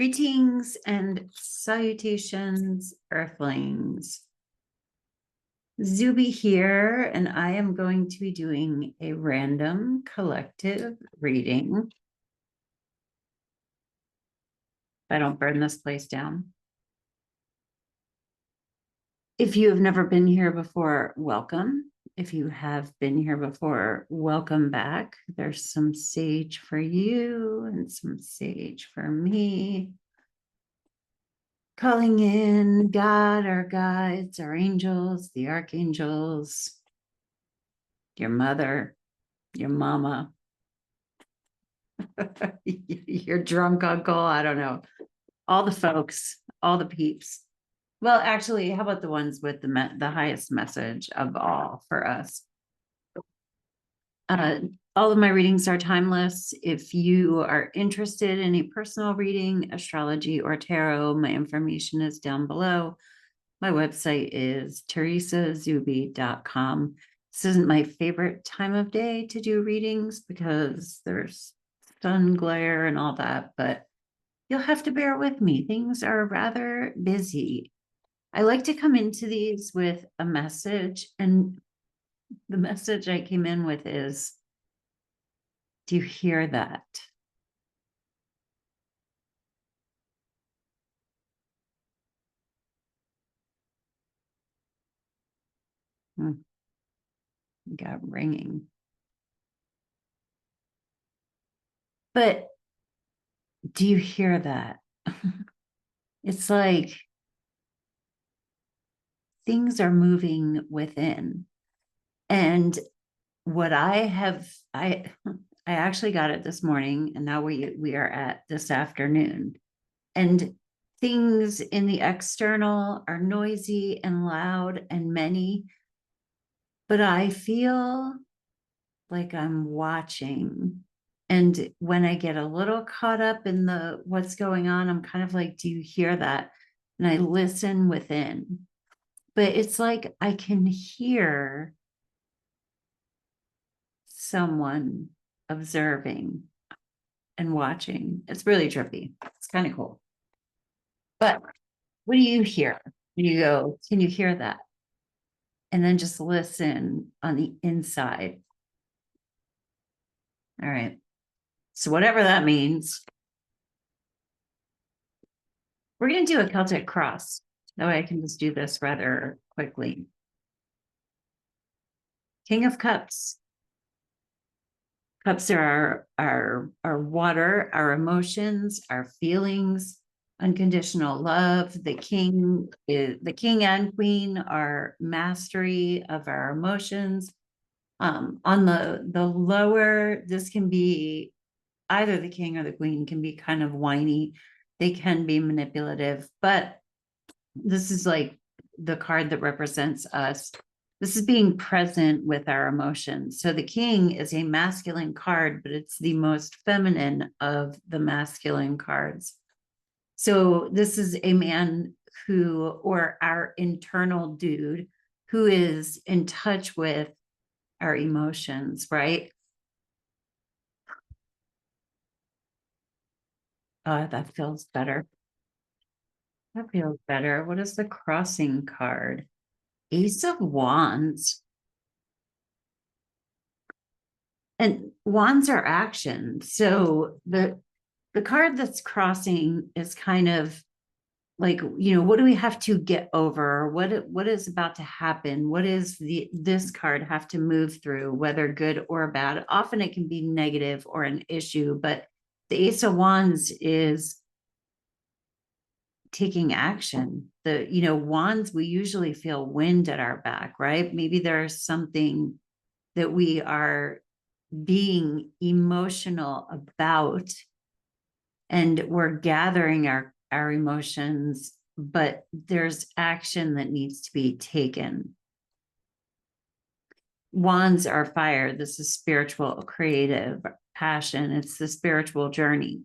Greetings and salutations, Earthlings. Zube here, and I am going to be doing a random collective reading. If I don't burn this place down. If you have never been here before, welcome. If you have been here before, welcome back. There's some sage for you and some sage for me. Calling in God, our guides, our angels, the archangels, your mother, your mama, your drunk uncle, I don't know, all the folks, all the peeps. Well, actually, how about the ones with the highest message of all for us? All of my readings are timeless. If you are interested in a personal reading, astrology, or tarot, my information is down below. My website is teresazube.com. This isn't my favorite time of day to do readings because there's sun glare and all that, but you'll have to bear with me. Things are rather busy. I like to come into these with a message, and the message I came in with is, do you hear that? Got ringing. But do you hear that? It's like things are moving within. And what I actually got it this morning, and now we are at this afternoon. And things in the external are noisy and loud and many, but I feel like I'm watching. And when I get a little caught up in the what's going on, I'm kind of like, do you hear that? And I listen within. But it's like I can hear someone observing and watching. It's really trippy. It's kind of cool. But what do you hear? You go, can you hear that? And then just listen on the inside. All right. So whatever that means, we're going to do a Celtic cross. That way I can just do this rather quickly. King of Cups. Cups are our water, our emotions, our feelings, unconditional love. The king and queen are mastery of our emotions. On the lower, this can be either the king or the queen can be kind of whiny. They can be manipulative, but this is like the card that represents us. This is being present with our emotions. So the king is a masculine card, but it's the most feminine of the masculine cards. So this is a man who, or our internal dude, who is in touch with our emotions, right? That feels better. That feels better. What is the crossing card? Ace of Wands. And wands are action. So the card that's crossing is kind of like, what do we have to get over? What is about to happen? What is this card have to move through, whether good or bad? Often it can be negative or an issue, but the Ace of Wands is taking action. Wands, we usually feel wind at our back, right? Maybe there's something that we are being emotional about, and we're gathering our emotions, but there's action that needs to be taken. Wands are fire. This is spiritual, creative, passion. It's the spiritual journey.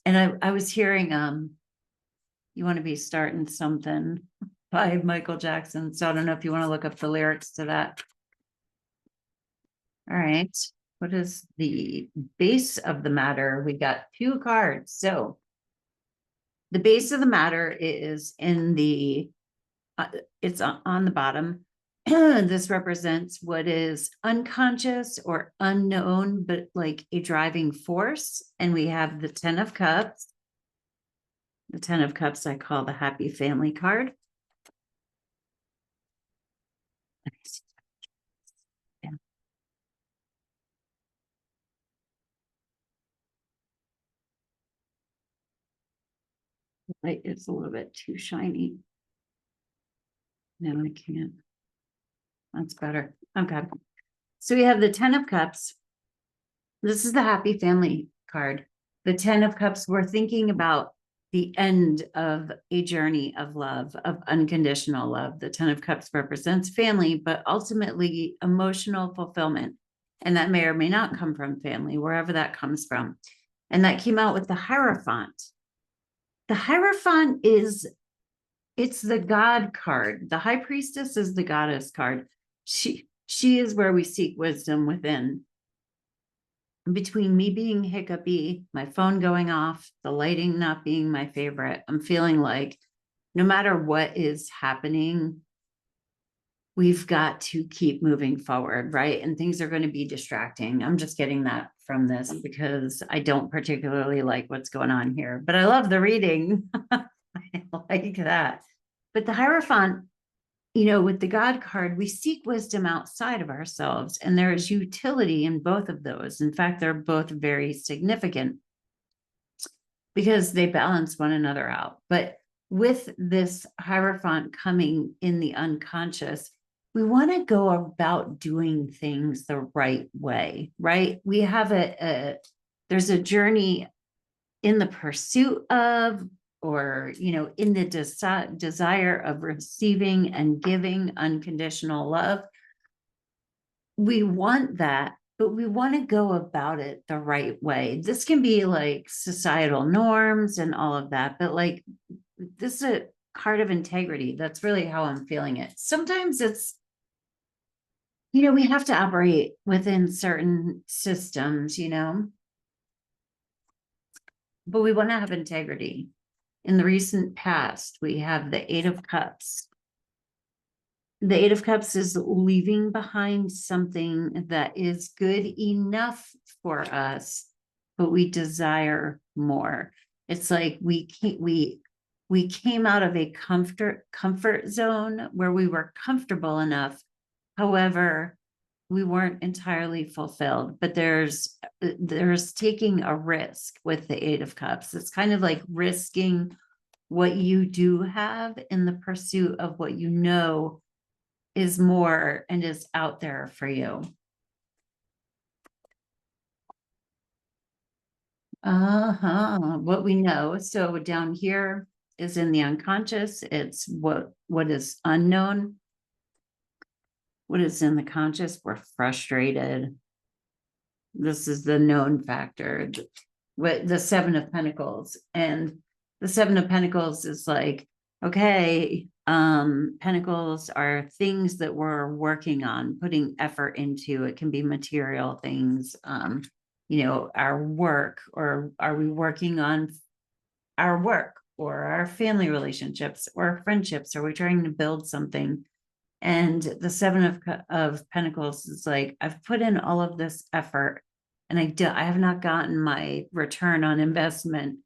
And I was hearing You Want to Be Starting Something by Michael Jackson. So I don't know if you want to look up the lyrics to that. All right. what is the base of the matter? We got 2 cards. So the base of the matter is in the, it's on the bottom. This represents what is unconscious or unknown, but like a driving force. And we have the 10 of Cups. The 10 of Cups I call the happy family card. Yeah. The light is a little bit too shiny. No, I can't. That's better. Okay. So we have the 10 of Cups. This is the happy family card. The 10 of Cups, we're thinking about the end of a journey of love, of unconditional love. The 10 of Cups represents family, but ultimately emotional fulfillment. And that may or may not come from family, wherever that comes from. And that came out with the Hierophant. The Hierophant is, it's the God card. The High Priestess is the goddess card. She is where we seek wisdom within. Between me being hiccupy, my phone going off, the lighting not being my favorite, I'm feeling like no matter what is happening, we've got to keep moving forward, right? And things are going to be distracting. I'm just getting that from this because I don't particularly like what's going on here, but I love the reading. I like that. But the Hierophant, with the God card, we seek wisdom outside of ourselves, and there is utility in both of those. In fact, they're both very significant because they balance one another out. But with this Hierophant coming in the unconscious, we want to go about doing things the right way, right? We have there's a journey in the pursuit of, or in the desire of receiving and giving unconditional love. We want that, but we want to go about it the right way. This can be like societal norms and all of that, but like this is a card of integrity. That's really how I'm feeling it. Sometimes it's, we have to operate within certain systems, but we want to have integrity. In the recent past, we have the 8 of Cups. The 8 of Cups is leaving behind something that is good enough for us, but we desire more. It's like we came out of a comfort zone where we were comfortable enough. However, we weren't entirely fulfilled, but there's taking a risk with the 8 of Cups. It's kind of like risking what you do have in the pursuit of what is more and is out there for you. What we know. So down here is in the unconscious. It's what is unknown. What is in the conscious? We're frustrated. This is the known factor. What the 7 of Pentacles, and the 7 of Pentacles is like, okay, Pentacles are things that we're working on, putting effort into. It can be material things, our work, or are we working on our work or our family relationships or friendships? Are we trying to build something? And the 7 of Pentacles is like, I've put in all of this effort and I have not gotten my return on investment.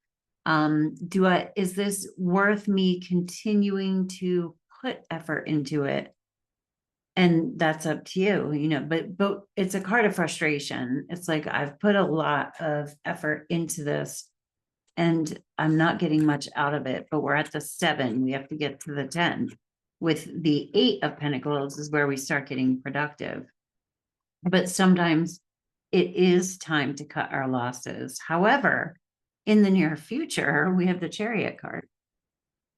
Is this worth me continuing to put effort into it? And that's up to you, but it's a card of frustration. It's like, I've put a lot of effort into this and I'm not getting much out of it, but we're at the 7, we have to get to the 10. With the 8 of Pentacles is where we start getting productive. But sometimes it is time to cut our losses. However, in the near future, we have the Chariot card.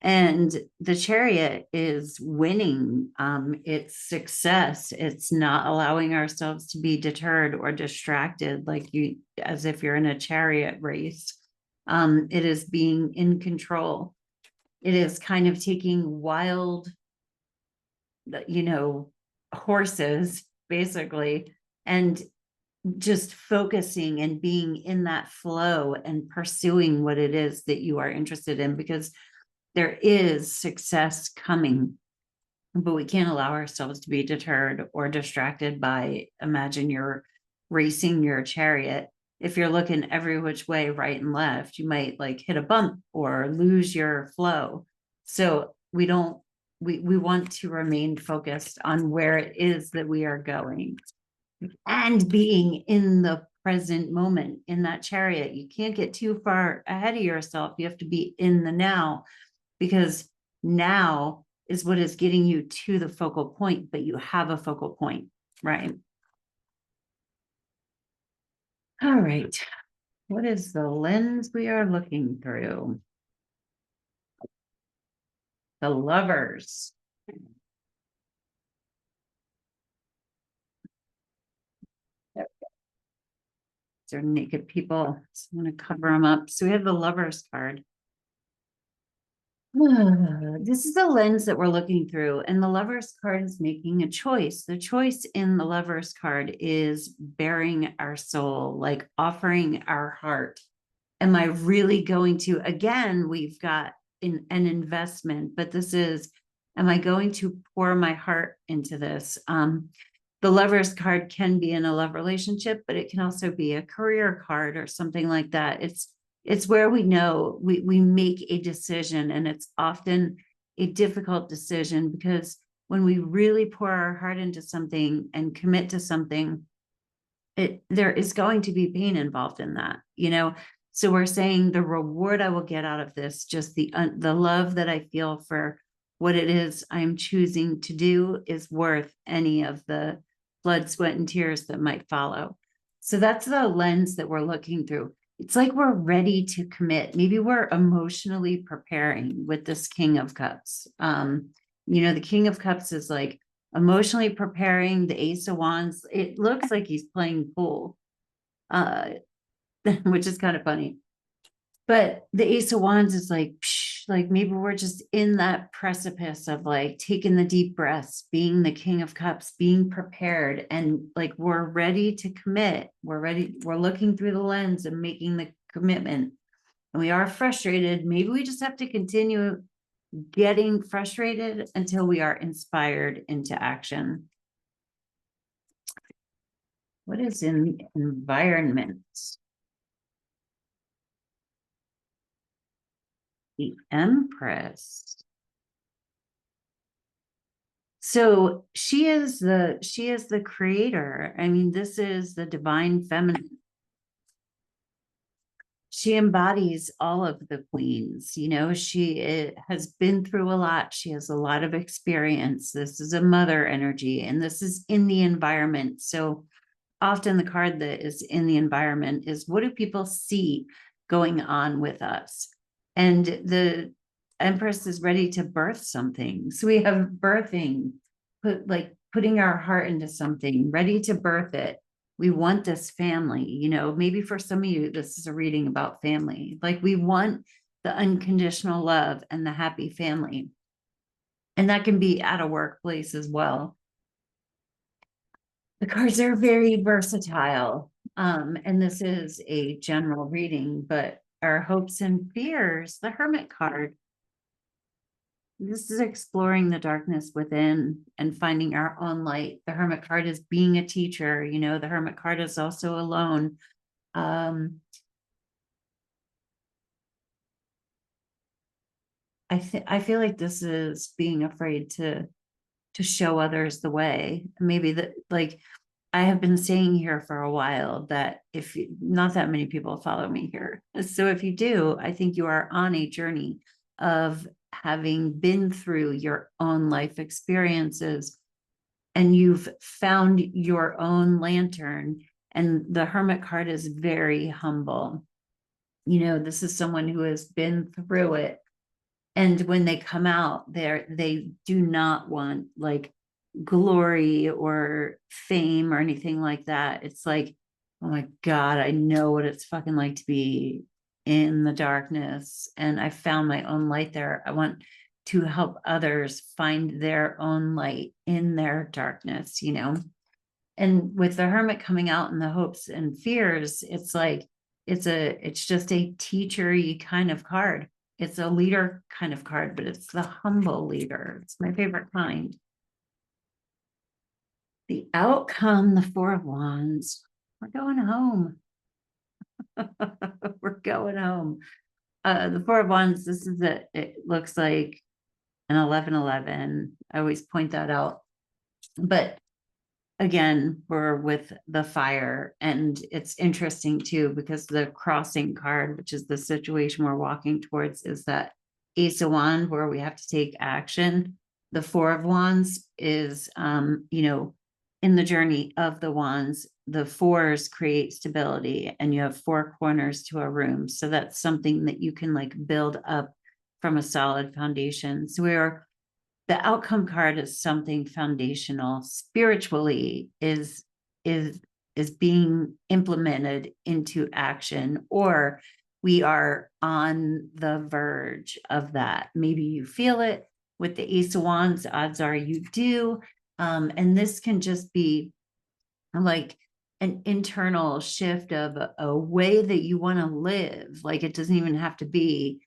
And the Chariot is winning. It's success. It's not allowing ourselves to be deterred or distracted as if you're in a chariot race. It is being in control. It is kind of taking wild, horses, basically, and just focusing and being in that flow and pursuing what it is that you are interested in, because there is success coming, but we can't allow ourselves to be deterred or distracted by, imagine you're racing your chariot. If you're looking every which way, right and left, you might like hit a bump or lose your flow. So we don't, we want to remain focused on where it is that we are going and being in the present moment in that chariot. You can't get too far ahead of yourself. You have to be in the now, because now is what is getting you to the focal point, but you have a focal point, right? All right. What is the lens we are looking through? The Lovers. They're naked people. So I'm going to cover them up. So we have the Lovers card. This is the lens that we're looking through, and the Lovers card is making a choice. The choice in the Lovers card is bearing our soul, like offering our heart. Am I really going to, again, we've got an investment, but this is, am I going to pour my heart into this? The Lovers card can be in a love relationship, but it can also be a career card or something like that. It's where we know we make a decision, and it's often a difficult decision, because when we really pour our heart into something and commit to something, there is going to be pain involved in that, you know. So we're saying the reward I will get out of this, just the love that I feel for what it is I'm choosing to do, is worth any of the blood, sweat, and tears that might follow. So that's the lens that we're looking through. It's like we're ready to commit. Maybe we're emotionally preparing with this King of Cups. The King of Cups is like emotionally preparing. The Ace of Wands, it looks like he's playing pool, which is kind of funny. But the Ace of Wands is like, psh, like maybe we're just in that precipice of like taking the deep breaths, being the King of Cups, being prepared, and like we're ready to commit. We're ready. We're looking through the lens and making the commitment. And we are frustrated. Maybe we just have to continue getting frustrated until we are inspired into action. What is in the environment? The Empress. So she is the creator. I mean, this is the divine feminine. She embodies all of the queens. She has been through a lot. She has a lot of experience. This is a mother energy, and this is in the environment. So often the card that is in the environment is, what do people see going on with us? And the Empress is ready to birth something. So we have birthing, putting our heart into something, ready to birth it. We want this family, maybe for some of you, this is a reading about family. Like we want the unconditional love and the happy family. And that can be at a workplace as well. The cards are very versatile. And this is a general reading, but our hopes and fears, the Hermit card. This is exploring the darkness within and finding our own light. The Hermit card is being a teacher. The Hermit card is also alone. I feel like this is being afraid to show others the way. Maybe that, like, I have been saying here for a while that if not that many people follow me here. So if you do, I think you are on a journey of having been through your own life experiences, and you've found your own lantern. And the Hermit card is very humble. This is someone who has been through it. And when they come out there, they do not want like glory or fame or anything like that. It's like, oh my God, I know what it's fucking like to be in the darkness. And I found my own light there. I want to help others find their own light in their darkness. And with the Hermit coming out in the hopes and fears, it's like, it's just a teacher-y kind of card. It's a leader kind of card, but it's the humble leader. It's my favorite kind. The outcome, the Four of Wands. We're going home. We're going home. The Four of Wands, this is it looks like an 11-11. I always point that out. But again, we're with the fire, and it's interesting too, because the crossing card, which is the situation we're walking towards, is that Ace of Wands where we have to take action. The Four of Wands is, in the journey of the wands, the fours create stability, and you have four corners to a room. So that's something that you can like build up from a solid foundation. So the outcome card is something foundational spiritually is being implemented into action, or we are on the verge of that. Maybe you feel it with the Ace of Wands. Odds are you do. And this can just be like an internal shift of a way that you want to live. Like it doesn't even have to be,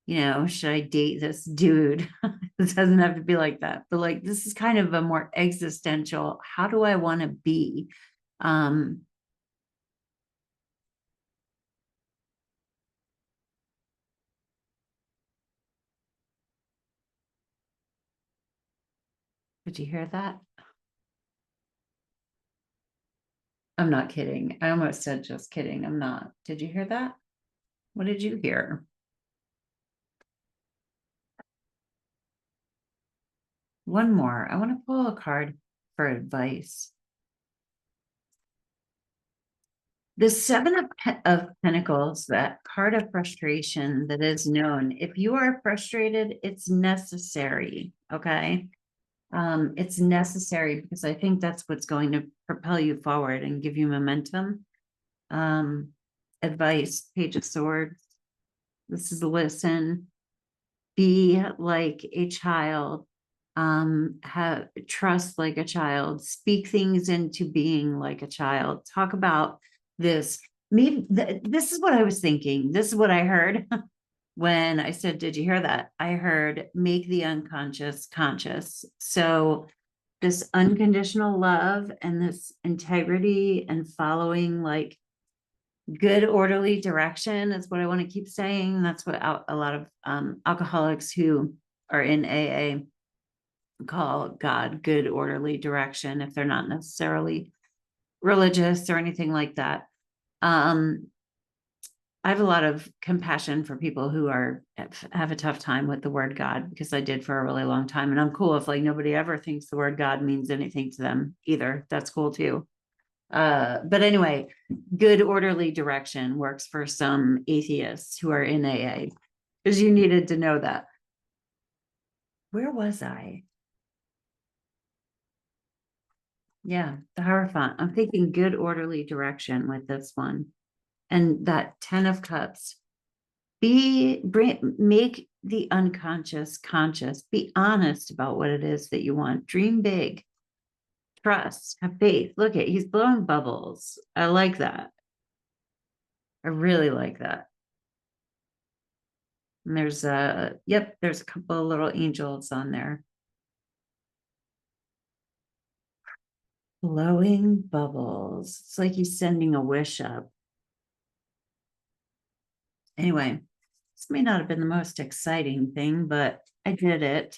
should I date this dude? This doesn't have to be like that. But like this is kind of a more existential, how do I want to be? Did you hear that? I'm not kidding. I almost said just kidding. I'm not. Did you hear that? What did you hear? One more. I want to pull a card for advice. The Seven of Pentacles, that card of frustration that is known. If you are frustrated, it's necessary. Okay. It's necessary because I think that's what's going to propel you forward and give you momentum. Advice, Page of Swords. This is listen, be like a child, have trust like a child, speak things into being like a child. Talk about this. Maybe this is what I was thinking. This is what I heard when I said, did you hear that? I heard make the unconscious conscious. So this unconditional love and this integrity and following like good orderly direction is what I want to keep saying. That's what a lot of alcoholics who are in AA call God good orderly direction if they're not necessarily religious or anything like that. I have a lot of compassion for people who have a tough time with the word God, because I did for a really long time. And I'm cool if like nobody ever thinks the word God means anything to them either. That's cool too. But anyway, good orderly direction works for some atheists who are in AA, because you needed to know that. Where was I? Yeah, the Hierophant. I'm thinking good orderly direction with this one. And that 10 of Cups. Make the unconscious conscious. Be honest about what it is that you want. Dream big. Trust. Have faith. Look at, he's blowing bubbles. I like that. I really like that. And there's there's a couple of little angels on there. Blowing bubbles. It's like he's sending a wish up. Anyway, this may not have been the most exciting thing, but I did it.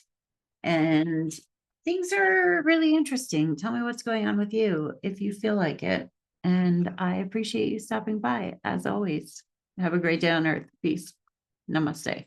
And things are really interesting. Tell me what's going on with you if you feel like it. And I appreciate you stopping by as always. Have a great day on earth. Peace. Namaste.